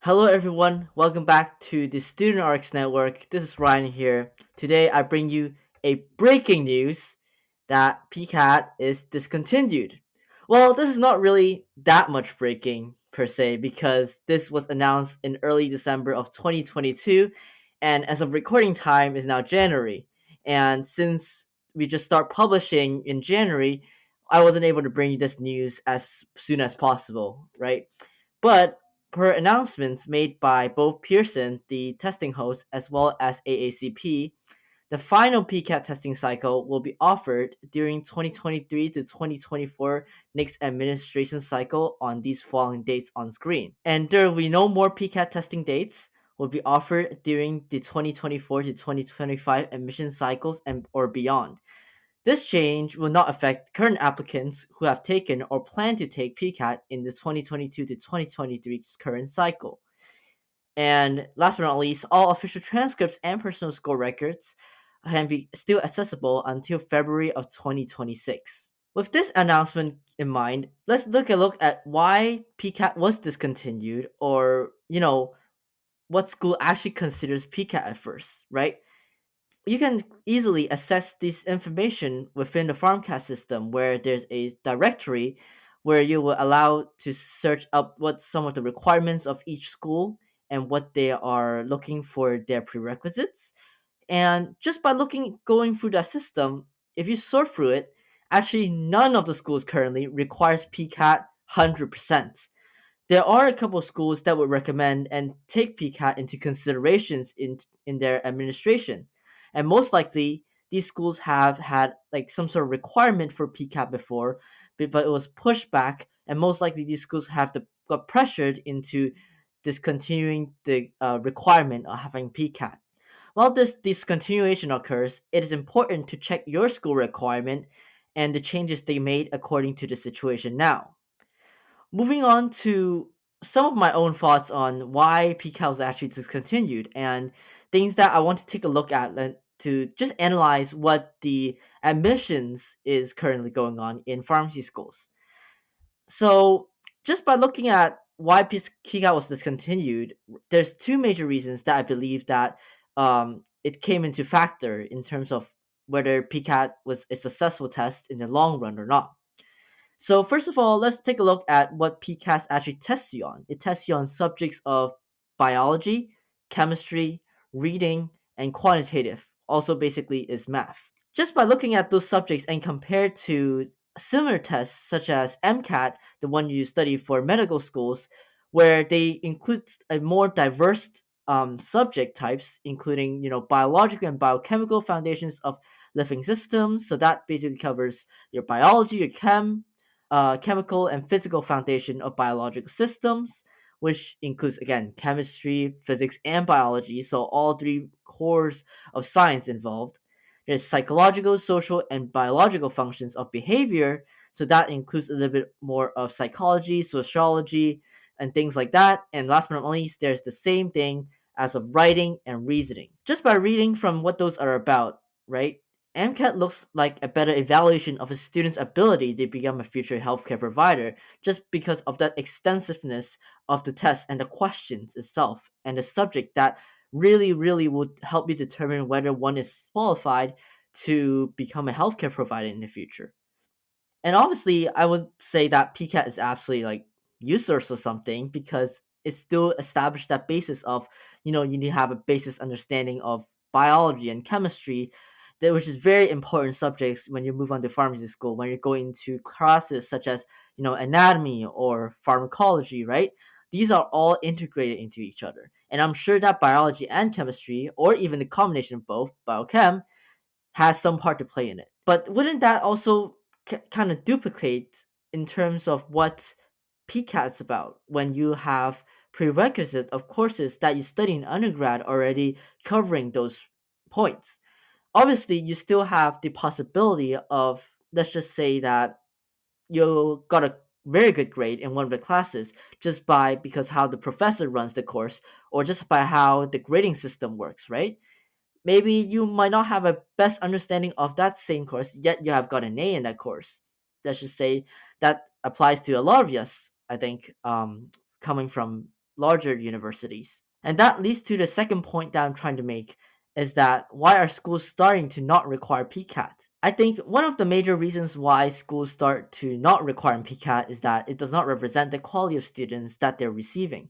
Hello, everyone. Welcome back to the Student Arcs Network. This is Ryan here. Today, I bring you a breaking news that PCAT is discontinued. Well, this is not really that much breaking per se because this was announced in early December of 2022, and as of recording time is now January. And since we just start publishing in January, I wasn't able to bring you this news as soon as possible, right? But per announcements made by both Pearson, the testing host, as well as AACP, the final PCAT testing cycle will be offered during 2023 to 2024 next administration cycle on these following dates on screen. And there will be no more PCAT testing dates will be offered during the 2024 to 2025 admission cycles and or beyond. This change will not affect current applicants who have taken or plan to take PCAT in the 2022 to 2023 current cycle. And last but not least, all official transcripts and personal score records can be still accessible until February of 2026. With this announcement in mind, let's look at why PCAT was discontinued, or what school actually considers PCAT at first, right? You can easily access this information within the FarmCast system, where there's a directory where you will allow to search up what some of the requirements of each school and what they are looking for their prerequisites. And just by going through that system, if you sort through it, actually none of the schools currently requires PCAT 100%. There are a couple of schools that would recommend and take PCAT into considerations in their administration. And most likely, these schools have had like some sort of requirement for PCAT before, but it was pushed back, and most likely these schools got pressured into discontinuing the requirement of having PCAT. While this discontinuation occurs, it is important to check your school requirement and the changes they made according to the situation now. Moving on to some of my own thoughts on why PCAL was actually discontinued and things that I want to take a look at and to just analyze what the admissions is currently going on in pharmacy schools. So, just by looking at why PCAL was discontinued, there's two major reasons that I believe that it came into factor in terms of whether PCAT was a successful test in the long run or not. So first of all, let's take a look at what PCAST actually tests you on. It tests you on subjects of biology, chemistry, reading, and quantitative. Also basically is math. Just by looking at those subjects and compared to similar tests such as MCAT, the one you study for medical schools, where they include a more diverse subject types, including biological and biochemical foundations of living systems. So that basically covers your biology, your chemical and physical foundation of biological systems, which includes again chemistry, physics, and biology. So all three cores of science involved. There's psychological, social, and biological functions of behavior. So that includes a little bit more of psychology, sociology, and things like that. And last but not least, there's the same thing as of writing and reasoning. Just by reading from what those are about, right? MCAT looks like a better evaluation of a student's ability to become a future healthcare provider just because of that extensiveness of the test and the questions itself and the subject that really would help you determine whether one is qualified to become a healthcare provider in the future. And obviously, I would say that PCAT is absolutely like useless or something because it still established that basis of, you need to have a basis understanding of biology and chemistry, that which is very important subjects when you move on to pharmacy school, when you're going into classes such as, anatomy or pharmacology, right? These are all integrated into each other. And I'm sure that biology and chemistry, or even the combination of both, biochem, has some part to play in it. But wouldn't that also kind of duplicate in terms of what PCAT's about when you have prerequisites of courses that you study in undergrad already covering those points? Obviously, you still have the possibility of, let's just say that you got a very good grade in one of the classes just by because how the professor runs the course or just by how the grading system works, right? Maybe you might not have a best understanding of that same course, yet you have got an A in that course. Let's just say that applies to a lot of us, I think, coming from larger universities. And that leads to the second point that I'm trying to make is that why are schools starting to not require PCAT? I think one of the major reasons why schools start to not require PCAT is that it does not represent the quality of students that they're receiving,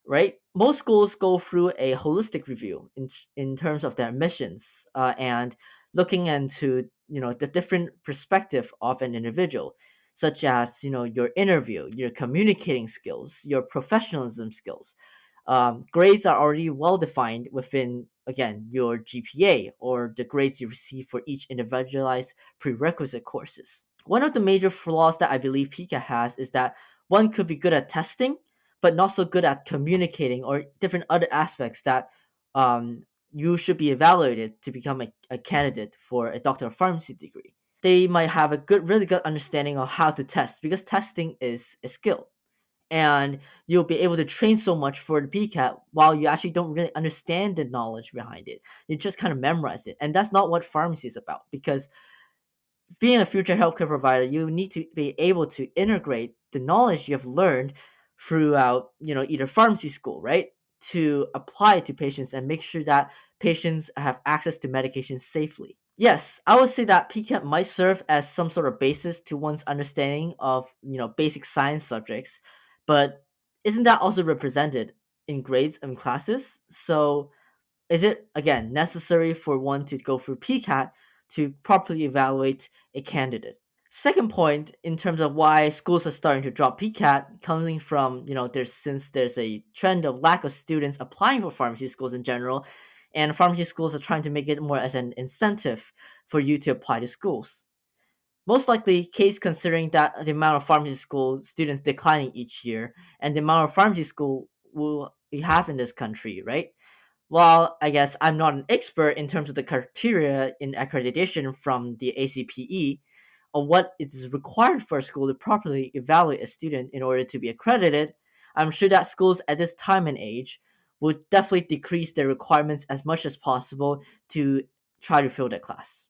right? Most schools go through a holistic review in terms of their admissions and looking into the different perspective of an individual, such as your interview, your communicating skills, your professionalism skills. Grades are already well defined within again your GPA or the grades you receive for each individualized prerequisite courses. One of the major flaws that I believe Pika has is that one could be good at testing, but not so good at communicating or different other aspects that you should be evaluated to become a candidate for a doctor of pharmacy degree. They might have a really good understanding of how to test because testing is a skill. And you'll be able to train so much for the PCAT while you actually don't really understand the knowledge behind it. You just kind of memorize it. And that's not what pharmacy is about because being a future healthcare provider, you need to be able to integrate the knowledge you have learned throughout, either pharmacy school, right? To apply it to patients and make sure that patients have access to medication safely. Yes, I would say that PCAT might serve as some sort of basis to one's understanding of, basic science subjects, but isn't that also represented in grades and classes? So is it, again, necessary for one to go through PCAT to properly evaluate a candidate? Second point, in terms of why schools are starting to drop PCAT, coming from, there's a trend of lack of students applying for pharmacy schools in general, and pharmacy schools are trying to make it more as an incentive for you to apply to schools. Most likely, case considering that the amount of pharmacy school students declining each year and the amount of pharmacy school we have in this country, right? While I guess I'm not an expert in terms of the criteria in accreditation from the ACPE or what is required for a school to properly evaluate a student in order to be accredited, I'm sure that schools at this time and age would definitely decrease their requirements as much as possible to try to fill that class.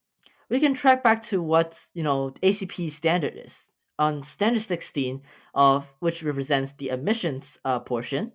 We can track back to what ACPE standard is. On standard 16, of which represents the admissions portion,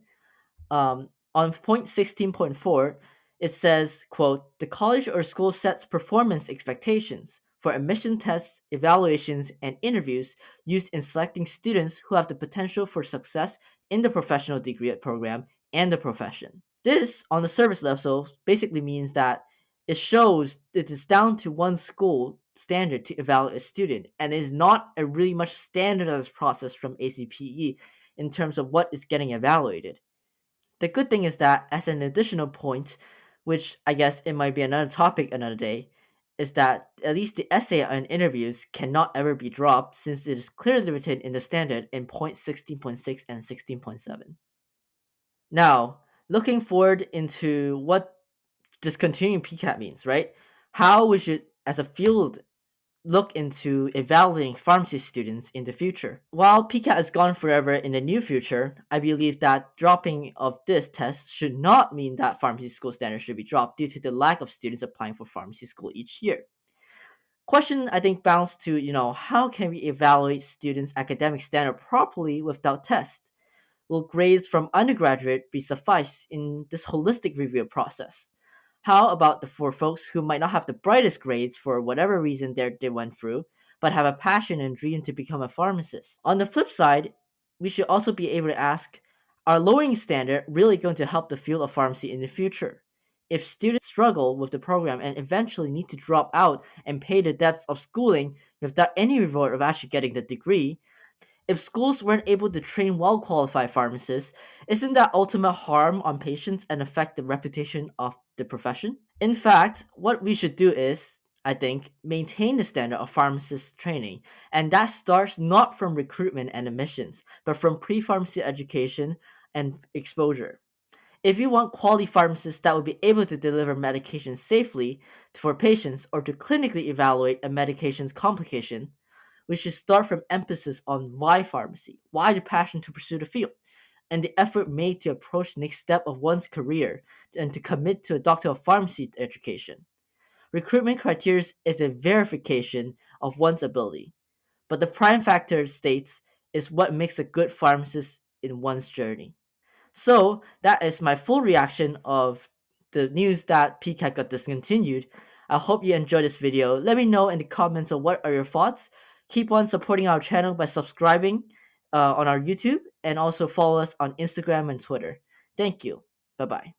on point 16.4, it says, quote, the college or school sets performance expectations for admission tests, evaluations, and interviews used in selecting students who have the potential for success in the professional degree program and the profession. This, on the service level, basically means that it shows it is down to one school standard to evaluate a student and is not a really much standardized process from ACPE in terms of what is getting evaluated. The good thing is that, as an additional point, which I guess it might be another topic another day, is that at least the essay and interviews cannot ever be dropped since it is clearly written in the standard in point 16.6 and 16.7. Now, looking forward into what discontinuing PCAT means, right? How we should, as a field, look into evaluating pharmacy students in the future. While PCAT is gone forever in the near future, I believe that dropping of this test should not mean that pharmacy school standards should be dropped due to the lack of students applying for pharmacy school each year. Question I think bounds to, how can we evaluate students' academic standard properly without tests? Will grades from undergraduate be suffice in this holistic review process? How about the for folks who might not have the brightest grades for whatever reason they went through, but have a passion and dream to become a pharmacist? On the flip side, we should also be able to ask, are lowering standard really going to help the field of pharmacy in the future? If students struggle with the program and eventually need to drop out and pay the debts of schooling without any reward of actually getting the degree, if schools weren't able to train well qualified pharmacists, isn't that ultimate harm on patients and affect the reputation of the profession? In fact, what we should do is, I think, maintain the standard of pharmacist training, and that starts not from recruitment and admissions, but from pre pharmacy education and exposure. If you want quality pharmacists that will be able to deliver medication safely for patients or to clinically evaluate a medication's complication, we should start from emphasis on why pharmacy, why the passion to pursue the field, and the effort made to approach the next step of one's career and to commit to a doctor of pharmacy education. Recruitment criteria is a verification of one's ability, but the prime factor states is what makes a good pharmacist in one's journey. So that is my full reaction of the news that PCAT got discontinued. I hope you enjoyed this video. Let me know in the comments of what are your thoughts. Keep on supporting our channel by subscribing on our YouTube, and also follow us on Instagram and Twitter. Thank you. Bye bye.